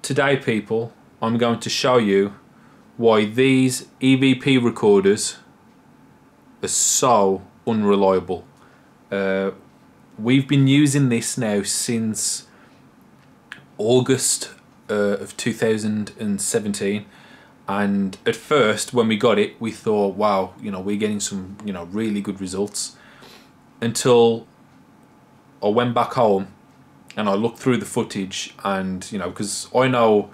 Today, people, I'm going to show you why these EVP recorders are so unreliable. We've been using this now since August of 2017, and at first when we got it we thought, wow, you know, we're getting some, you know, really good results, until I went back home and I looked through the footage, and you know, because I know,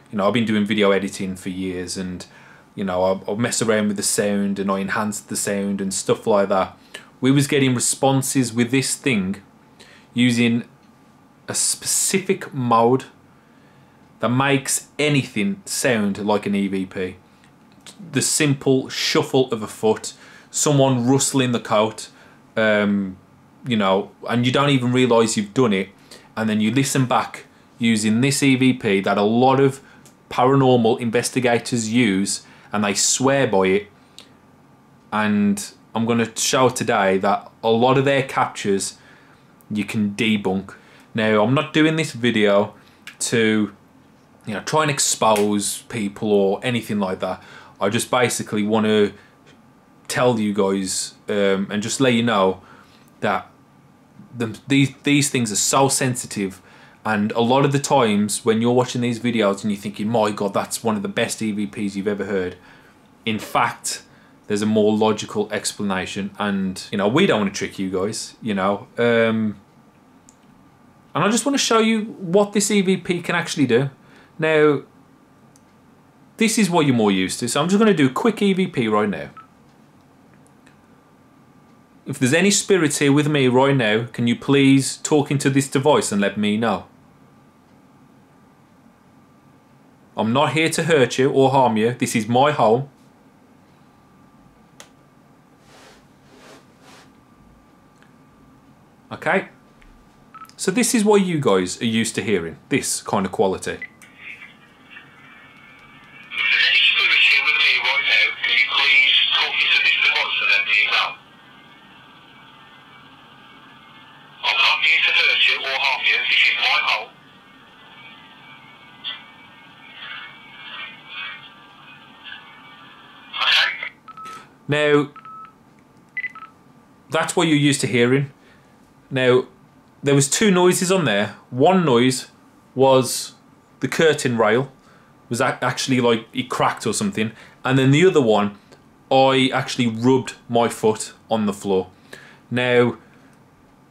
you know, I've been doing video editing for years, and you know, I mess around with the sound and I enhanced the sound and stuff like that. We was getting responses with this thing using a specific mode that makes anything sound like an EVP. The simple shuffle of a foot, someone rustling the coat, you know, and you don't even realise you've done it, and then you listen back using this EVP that a lot of paranormal investigators use, and they swear by it. And I'm going to show today that a lot of their captures you can debunk. Now, I'm not doing this video to, you know, try and expose people or anything like that. I just basically want to tell you guys and just let you know that these things are so sensitive, and a lot of the times when you're watching these videos and you're thinking, my god, that's one of the best EVPs you've ever heard, in fact there's a more logical explanation. And you know, we don't want to trick you guys, you know, and I just want to show you what this EVP can actually do. Now, this is what you're more used to, so I'm just going to do a quick EVP right now. If there's any spirits here with me right now, can you please talk into this device and let me know? I'm not here to hurt you or harm you. This is my home. Okay? So this is what you guys are used to hearing, this kind of quality. Now, that's what you're used to hearing. Now, there was two noises on there. One noise was the curtain rail was actually like it cracked or something, and then the other one, I actually rubbed my foot on the floor. Now,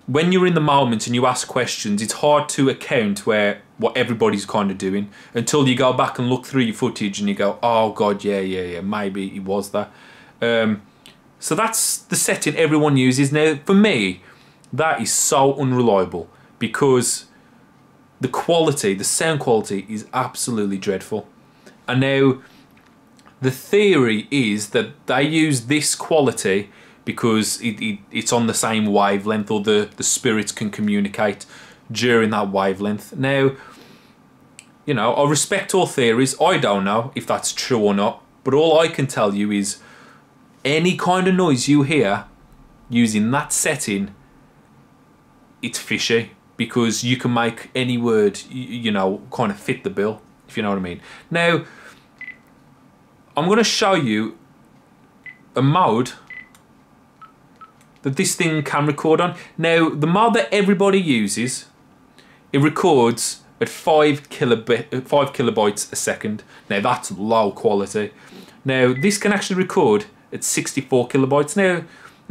when you're in the moment and you ask questions, it's hard to account what everybody's kind of doing until you go back and look through your footage and you go, oh god, yeah, maybe it was that. So that's the setting everyone uses. Now, for me, that is so unreliable because the quality, the sound quality is absolutely dreadful. And now, the theory is that they use this quality because it's on the same wavelength, or the spirits can communicate during that wavelength. Now, you know, I respect all theories. I don't know if that's true or not, but all I can tell you is any kind of noise you hear using that setting, it's fishy, because you can make any word, you know, kind of fit the bill, if you know what I mean. Now, I'm going to show you a mode that this thing can record on. Now, the mode that everybody uses, it records at 5 kilobytes a second. Now, that's low quality. Now, this can actually record at 64 kilobytes. Now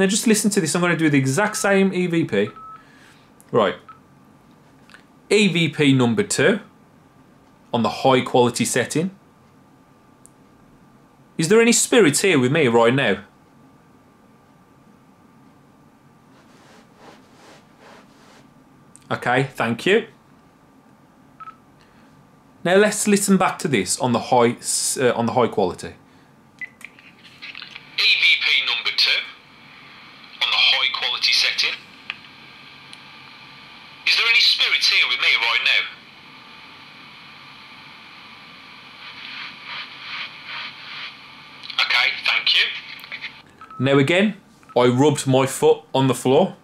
just listen to this. I'm going to do the exact same EVP. Right. EVP number 2 on the high quality setting. Is there any spirits here with me right now? Okay, thank you. Now let's listen back to this on the high quality. EVP number 2 on the high quality setting. Is there any spirits here with me right now? Okay, thank you. Now again, I rubbed my foot on the floor,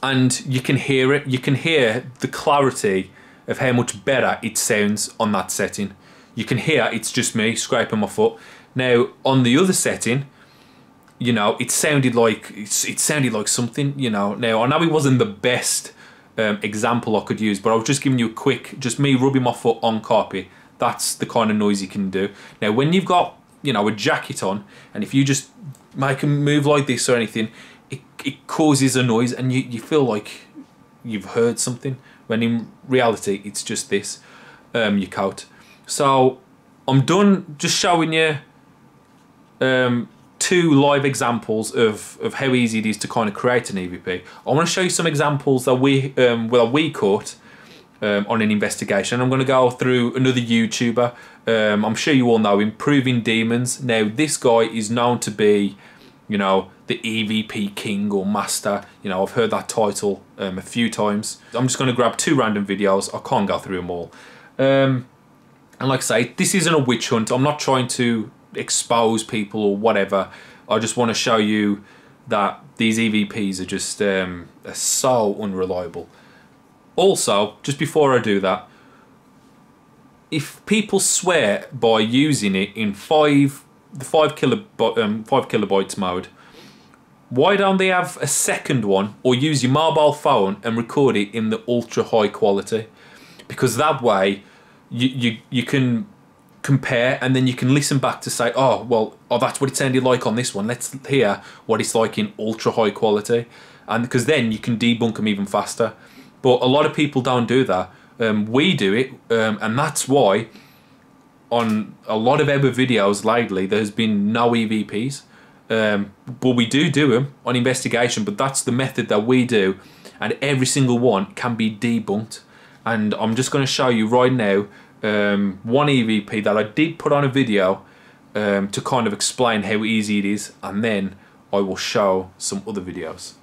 and you can hear it. You can hear the clarity of how much better it sounds on that setting. You can hear it's just me scraping my foot. Now on the other setting, you know, it sounded like something, you know. Now I know it wasn't the best example I could use, but I was just giving you a quick, just me rubbing my foot on carpet. That's the kind of noise you can do. Now when you've got, you know, a jacket on, and if you just make a move like this or anything, it causes a noise, and you feel like you've heard something, when in reality it's just this, your coat. So I'm done just showing you 2 live examples of how easy it is to kind of create an EVP. I want to show you some examples that we caught on an investigation. I'm going to go through another YouTuber. I'm sure you all know him, Proving Demons. Now this guy is known to be, you know, the EVP king or master. You know, I've heard that title a few times. I'm just going to grab 2 random videos. I can't go through them all. And like I say, this isn't a witch hunt. I'm not trying to expose people or whatever. I just want to show you that these EVPs are just are so unreliable. Also, just before I do that, if people swear by using it in 5 kilobytes mode, why don't they have a second one, or use your mobile phone and record it in the ultra high quality? Because that way you can compare, and then you can listen back to say, oh well, that's what it sounded like on this one, let's hear what it's like in ultra high quality. And because then you can debunk them even faster. But a lot of people don't do that. We do it, and that's why on a lot of our videos lately there's been no EVPs. But we do them on investigation, but that's the method that we do, and every single one can be debunked. And I'm just going to show you right now one EVP that I did put on a video to kind of explain how easy it is, and then I will show some other videos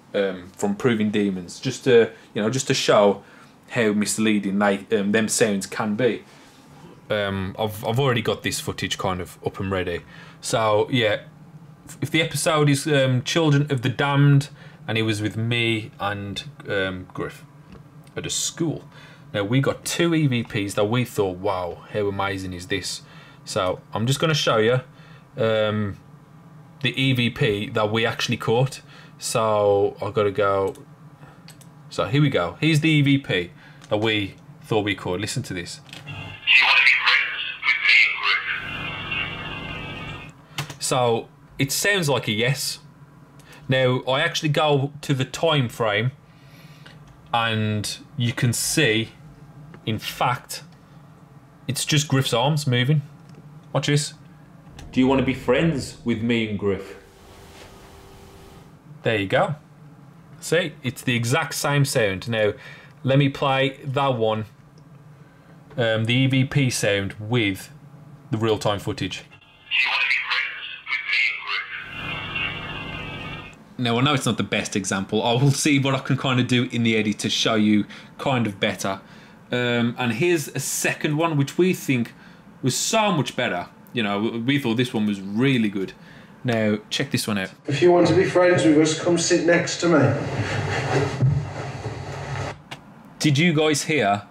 from Proving Demons, just to, you know, just to show how misleading them sounds can be. I've already got this footage kind of up and ready. So yeah, if the episode is Children of the Damned, and it was with me and Griff at a school. Now we got 2 EVPs that we thought, wow, how amazing is this? So I'm just going to show you the EVP that we actually caught. So I've got to go. So here we go. Here's the EVP that we thought we caught. Listen to this. Do you want to be friends with me and Griff? So it sounds like a yes. Now I actually go to the time frame, and you can see, in fact, it's just Griff's arms moving. Watch this. Do you want to be friends with me and Griff? There you go. See, it's the exact same sound. Now, let me play that one, the EVP sound, with the real-time footage. Do you want to be friends with me and Griff? Now, I know it's not the best example. I will see what I can kind of do in the edit to show you kind of better. And here's a second one, which we think was so much better. You know, we thought this one was really good. Now, check this one out. If you want to be friends with us, come sit next to me. Did you guys hear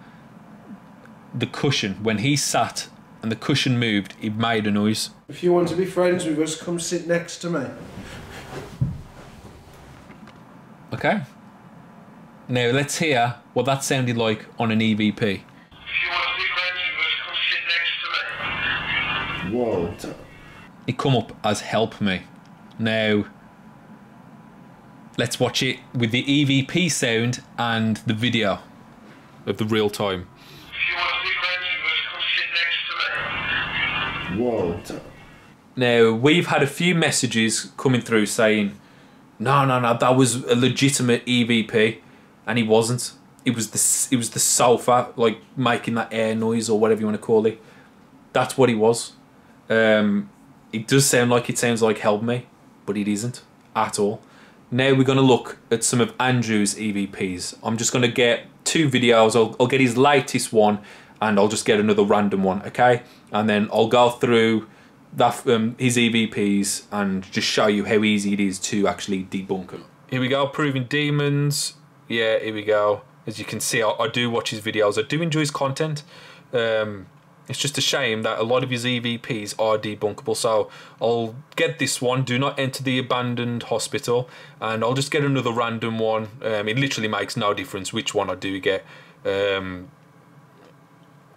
the cushion? When he sat and the cushion moved, it made a noise. If you want to be friends with us, come sit next to me. Okay. Now, let's hear what that sounded like on an EVP. If you want to be friends with us, come sit next to me. Whoa. It come up as help me. Now, let's watch it with the EVP sound and the video of the real time. If you want to be friends with us, come sit next to me. Whoa. Now, we've had a few messages coming through saying, no, that was a legitimate EVP, and it wasn't. It was the sofa, like, making that air noise or whatever you want to call it. That's what it was. It does sound like it sounds like Help Me, but it isn't at all. Now we're going to look at some of Andrew's EVPs. I'm just going to get 2 videos. I'll get his latest one, and I'll just get another random one, okay? And then I'll go through that his EVPs and just show you how easy it is to actually debunk them. Here we go, Proving Demons. Yeah, here we go. As you can see, I do watch his videos. I do enjoy his content. It's just a shame that a lot of his EVPs are debunkable. So I'll get this one, do not enter the abandoned hospital, and I'll just get another random one. It literally makes no difference which one I do get.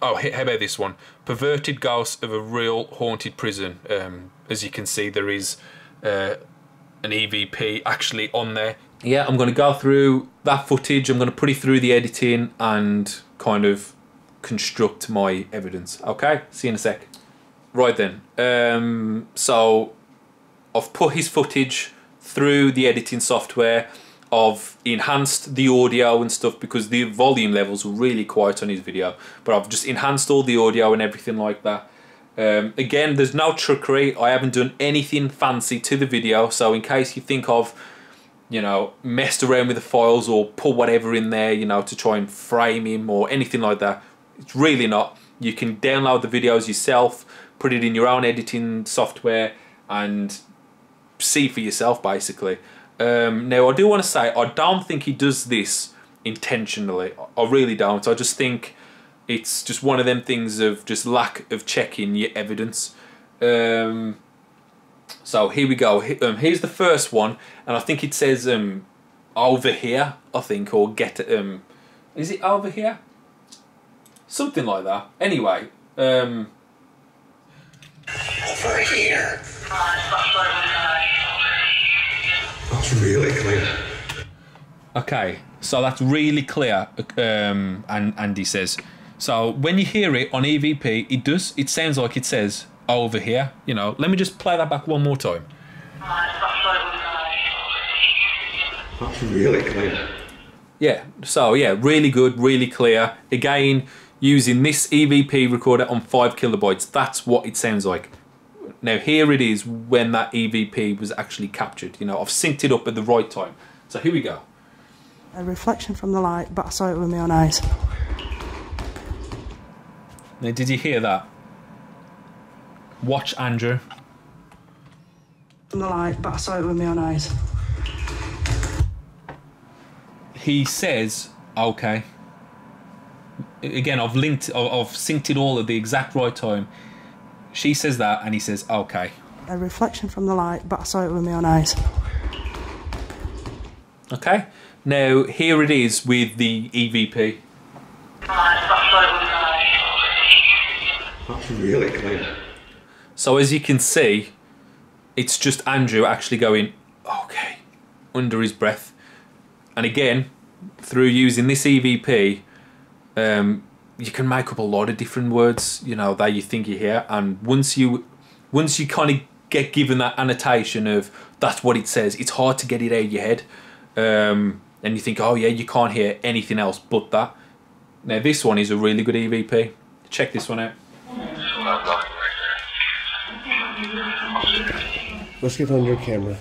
Oh, how about this one? Perverted ghosts of a real haunted prison. As you can see, there is an EVP actually on there. Yeah, I'm going to go through that footage. I'm going to put it through the editing and kind of construct my evidence. Okay, see you in a sec. Right then, so I've put his footage through the editing software. I've enhanced the audio and stuff because the volume levels were really quiet on his video, but I've just enhanced all the audio and everything like that. Again, there's no trickery. I haven't done anything fancy to the video, so in case you think of, you know, messed around with the files or put whatever in there, you know, to try and frame him or anything like that, it's really not. You can download the videos yourself, put it in your own editing software and see for yourself basically. Now I do want to say I don't think he does this intentionally. I really don't. I just think it's just one of them things of just lack of checking your evidence. So here we go. Here's the first one, and I think it says over here, I think, or get is it over here? Something like that. Anyway, over here. That's really clear. Okay, so that's really clear, and Andy says. So when you hear it on EVP, it sounds like it says over here. You know, let me just play that back one more time. That's really clear. Yeah, so yeah, really good, really clear. Again, using this EVP recorder on 5 kilobytes, that's what it sounds like. Now here it is when that EVP was actually captured. You know, I've synced it up at the right time. So here we go. A reflection from the light, but I saw it with my own eyes. Now, did you hear that? Watch Andrew. From the light, but I saw it with my own eyes. He says, okay. Again, I've synced it all at the exact right time. She says that, and he says, okay. A reflection from the light, but I saw it with my own eyes. Okay. Now, here it is with the EVP. That's really clear. So as you can see, it's just Andrew actually going, okay, under his breath. And again, through using this EVP, you can make up a lot of different words, you know, that you think you hear. And once you kind of get given that annotation of that's what it says, it's hard to get it out of your head. And you think, oh yeah, you can't hear anything else but that. Now this one is a really good EVP. Check this one out. Let's get on your camera.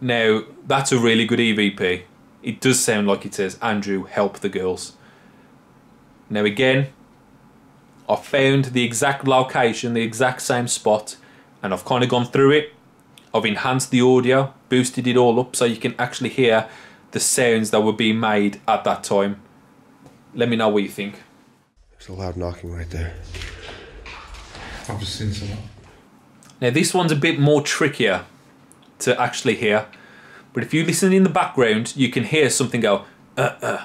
Now, that's a really good EVP. It does sound like it says, Andrew, help the girls. Now again, I found the exact location, the exact same spot, and I've kind of gone through it. I've enhanced the audio, boosted it all up so you can actually hear the sounds that were being made at that time. Let me know what you think. There's a loud knocking right there. I've just seen someone. Now this one's a bit more trickier to actually hear, but if you listen in the background, you can hear something go, and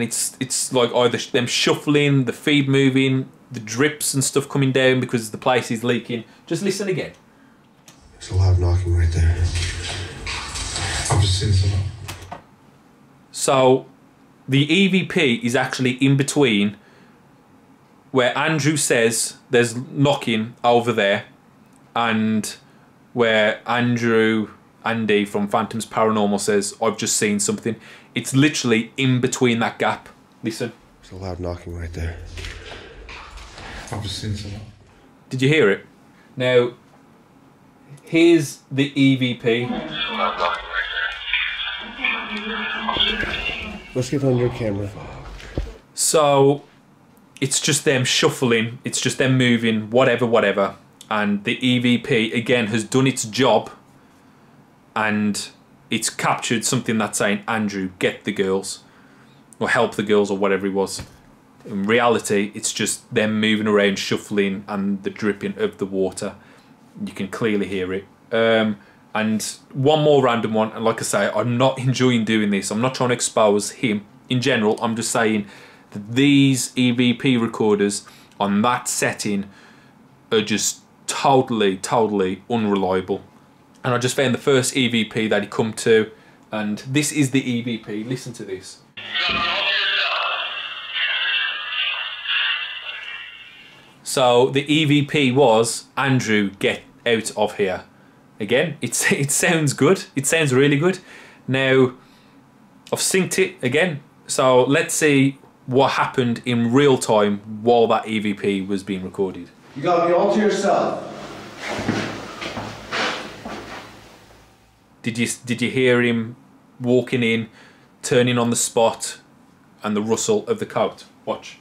it's like either them shuffling, the feed moving, the drips and stuff coming down because the place is leaking. Just listen again. There's a loud knocking right there. I've just seen someone. So the EVP is actually in between where Andrew says there's knocking over there and where Andy from Phantoms Paranormal says, I've just seen something. It's literally in between that gap. Listen. There's a loud knocking right there. I've just seen someone. Did you hear it? Now, here's the EVP. Let's get on your camera. So, it's just them shuffling, it's just them moving, whatever. And the EVP, again, has done its job. And it's captured something that's saying, Andrew, get the girls, or help the girls, or whatever it was. In reality, it's just them moving around, shuffling, and the dripping of the water. You can clearly hear it. And one more random one, and like I say, I'm not enjoying doing this. I'm not trying to expose him in general. I'm just saying that these EVP recorders on that setting are just totally unreliable. And I just found the first EVP that he come to, and this is the EVP. Listen to this. So the EVP was, Andrew, get out of here. Again, it sounds good. It sounds really good. Now, I've synced it again. So let's see what happened in real time while that EVP was being recorded. You got me all to yourself. Did you hear him walking in, turning on the spot, and the rustle of the coat? Watch.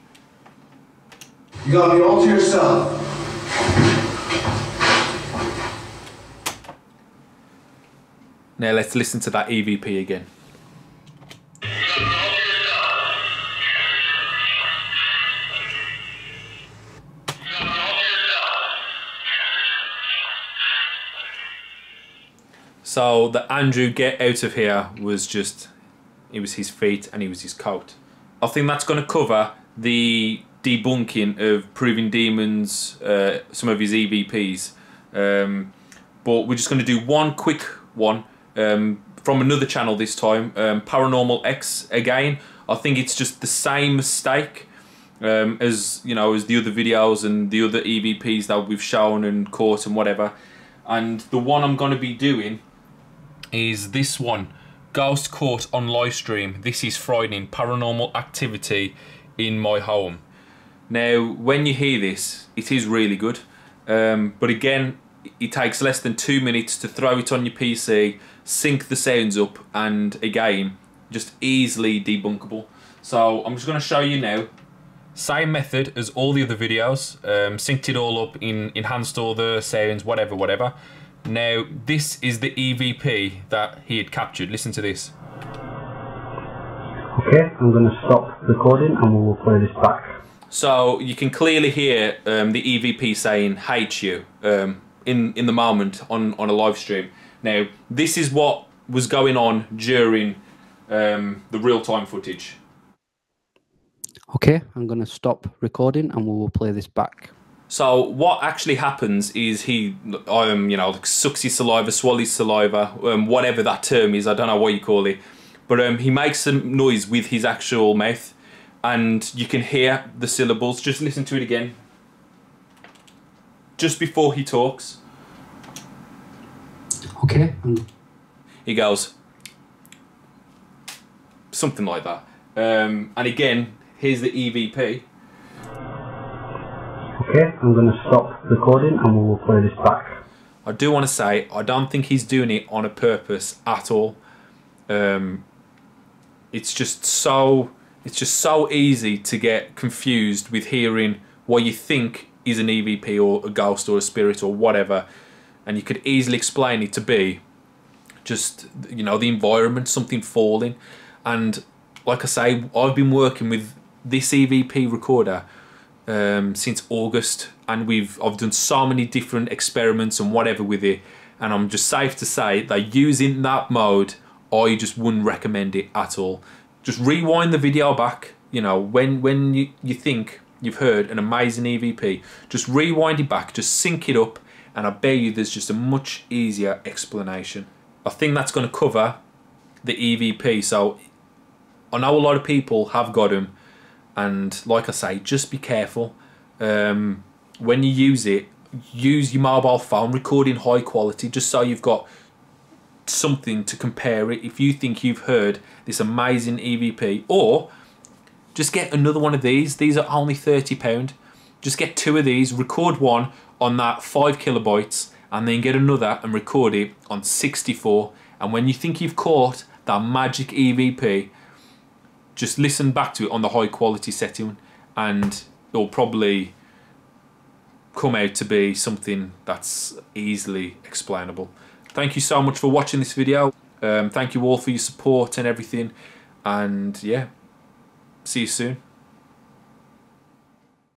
You got me all to yourself. Now let's listen to that EVP again. So the Andrew get out of here was just, it was his feet and it was his coat. I think that's going to cover the debunking of Proving Demons, some of his EVPs. But we're just going to do one quick one from another channel this time, Paranormal X again. I think it's just the same mistake as, you know, as the other videos and the other EVPs that we've shown and caught and whatever. And the one I'm going to be doing is this one, Ghost Caught on live stream. This is frightening. Paranormal activity in my home. Now, when you hear this, it is really good. But again, it takes less than 2 minutes to throw it on your PC, sync the sounds up, and again, just easily debunkable. So I'm just going to show you now. Same method as all the other videos. Synced it all up, enhanced all the sounds, whatever. Now, this is the EVP that he had captured. Listen to this. Okay, I'm going to stop recording and we will play this back. So you can clearly hear the EVP saying "hate you" in the moment on a live stream. Now, this is what was going on during the real-time footage. Okay, I'm going to stop recording and we will play this back. So what actually happens is he, you know, sucks his saliva, swallows his saliva, whatever that term is, I don't know what you call it. But he makes some noise with his actual mouth, and you can hear the syllables. Just listen to it again. Just before he talks. Okay. He goes, something like that. And again, here's the EVP. Okay, I'm going to stop recording and we will play this back. I do want to say, I don't think he's doing it on a purpose at all. It's just so easy to get confused with hearing what you think is an EVP or a ghost or a spirit or whatever, and you could easily explain it to be just, you know, the environment, something falling. And like I say, I've been working with this EVP recorder since August, and I've done so many different experiments and whatever with it, and I'm just safe to say that using that mode, I just wouldn't recommend it at all. Just rewind the video back, you know, when you think you've heard an amazing EVP, just rewind it back, just sync it up, and I bet you there's just a much easier explanation. I think that's going to cover the EVP. So I know a lot of people have got them, and like I say, just be careful. When you use it, use your mobile phone, record in high quality, just so you've got something to compare it if you think you've heard this amazing EVP. Or just get another one of these. These are only £30. Just get 2 of these, record one on that 5 kilobytes, and then get another and record it on 64. And when you think you've caught that magic EVP, just listen back to it on the high quality setting, and it'll probably come out to be something that's easily explainable. Thank you so much for watching this video. Thank you all for your support and everything. And yeah, see you soon.